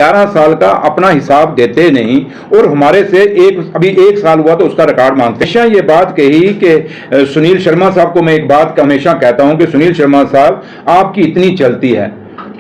11 साल का अपना हिसाब देते नहीं और हमारे से अभी एक साल हुआ तो उसका रिकॉर्ड मांगते हैं। हमेशा ये बात कही कि सुनील शर्मा साहब को मैं एक बात हमेशा कहता हूं कि सुनील शर्मा साहब आपकी इतनी चलती है,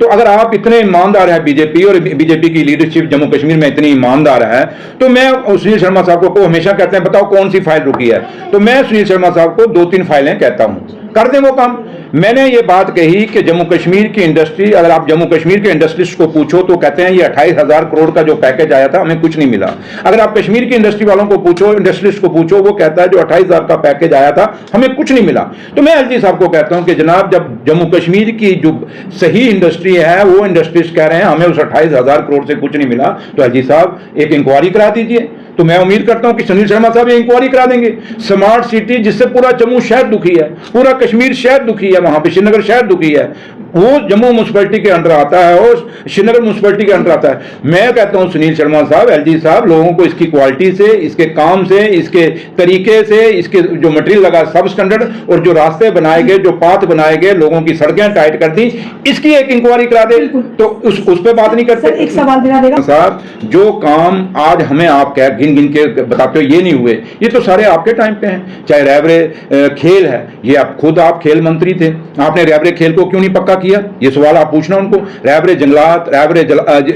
तो अगर आप इतने ईमानदार हैं बीजेपी और बीजेपी की लीडरशिप जम्मू कश्मीर में इतनी ईमानदार है, तो मैं सुनील शर्मा साहब को हमेशा कहते हैं बताओ कौन सी फाइल रुकी है, तो मैं सुनील शर्मा साहब को 2-3 फाइलें कहता हूं, कर दें वो काम। मैंने ये बात कही कि जम्मू कश्मीर की इंडस्ट्री, अगर आप जम्मू कश्मीर के इंडस्ट्रिस्ट को पूछो तो कहते हैं ये 28,000 करोड़ का जो पैकेज आया था हमें कुछ नहीं मिला। अगर आप कश्मीर की इंडस्ट्री वालों को पूछो, इंडस्ट्रिस्ट को पूछो, वो कहता है जो 28,000 का पैकेज आया था हमें कुछ नहीं मिला। तो मैं एलजी साहब को कहता हूं कि जनाब जब जम्मू कश्मीर की जो सही इंडस्ट्री है वो इंडस्ट्रिस्ट कह रहे हैं हमें उस 28,000 करोड़ से कुछ नहीं मिला, तो एलजी साहब एक इंक्वायरी करा दीजिए। तो मैं उम्मीद करता हूं कि सुनील शर्मा साहब ये इंक्वायरी करा देंगे। स्मार्ट सिटी जिससे पूरा जम्मू शहर दुखी है, पूरा कश्मीर शहर दुखी है, वहां पे श्रीनगर शहर दुखी है, वो जम्मू म्युनिसिपैलिटी के अंडर आता है और श्रीनगर म्युनिसिपैलिटी के अंडर आता है। मैं कहता हूं सुनील शर्मा साहब, एलजी साहब, लोगों को इसकी क्वालिटी से, इसके काम से, इसके तरीके से, इसके जो मटेरियल लगा सब स्टैंडर्ड, और जो रास्ते बनाए गए, जो पाथ बनाए गए, लोगों की सड़कें टाइट कर दी, इसकी एक इंक्वायरी करा दे। तो उस पर बात नहीं करते। एक सवाल मेरा देगा साहब, जो काम आज हमें आप गिन गिन के बताते हो ये नहीं हुए, ये तो सारे आपके टाइम पे हैं। चाहे रैबरे खेल है, ये आप खेल मंत्री थे, आपने रैबरे खेल को क्यों नहीं पक्का किया, ये सवाल आप पूछना उनको। रैबरे जंगलात, रैबरे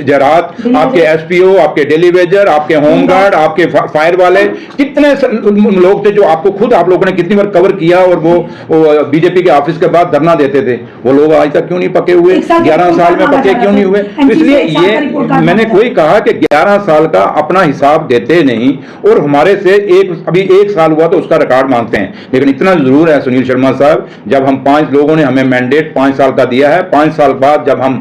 जरात, आपके एसपीओ, आपके डेलीवेजर, आपके होमगार्ड, आपके फायर वाले, कितने लोग थे जो आपको खुद आप लोगों ने कितनी बार कवर किया, और वो बीजेपी के ऑफिस के बाद धरना देते थे, वो लोग आज तक क्यों नहीं पके हुए, 11 साल में पके क्यों नहीं हुए। इसलिए ये मैंने कोई कहा कि 11 साल का अपना हिसाब देते नहीं और हमारे से अभी एक साल हुआ तो उसका रिकॉर्ड मांगते हैं। लेकिन इतना जरूर है सुनील शर्मा साहब, जब हम 5 लोगों ने हमें मैंडेट 5 साल का दिया है, 5 साल बाद जब हम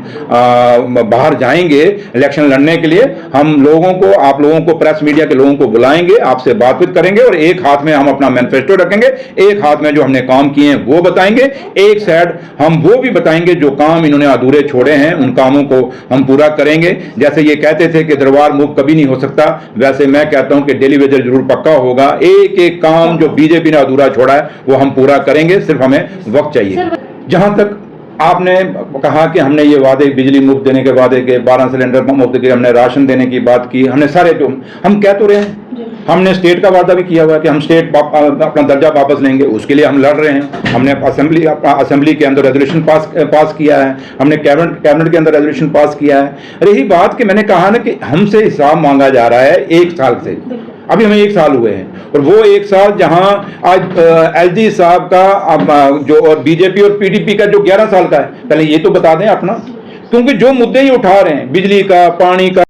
बाहर जाएंगे इलेक्शन लड़ने के लिए, हम लोगों को, आप लोगों को, प्रेस मीडिया के लोगों को बुलाएंगे, आपसे बातचीत करेंगे, और एक हाथ में हम अपना मैनिफेस्टो रखेंगे, एक हाथ में जो हमने काम किए हैं वो बताएंगे, एक साइड हम वो भी बताएंगे जो काम इन्होंने अधूरे छोड़े हैं, उन कामों को हम पूरा करेंगे। जैसे ये कहते थे कि दरबार मूव कभी नहीं हो सकता, वैसे मैं कहता हूं कि डेलीवेजर जरूर पक्का होगा। एक एक काम जो बीजेपी ने अधूरा छोड़ा है वो हम पूरा करेंगे, सिर्फ हमें वक्त चाहिए। जहां तक आपने कहा कि हमने ये वादे, बिजली मुफ्त देने के वादे के, 12 सिलेंडर मुफ्त के, हमने राशन देने की बात की, हमने सारे जो हम कह तो रहे हैं, हमने स्टेट का वादा भी किया हुआ है कि हम स्टेट अपना दर्जा वापस लेंगे, उसके लिए हम लड़ रहे हैं। हमने असेंबली के अंदर रेजोल्यूशन पास किया है, हमने कैबिनेट के अंदर रेजोल्यूशन पास किया है। रही बात कि मैंने कहा ना कि हमसे हिसाब मांगा जा रहा है 1 साल से, अभी हमें 1 साल हुए हैं, और वो 1 साल जहां आज एलजी साहब का जो और बीजेपी और पीडीपी का जो 11 साल का है, पहले ये तो बता दें अपना, क्योंकि जो मुद्दे ही उठा रहे हैं, बिजली का, पानी का,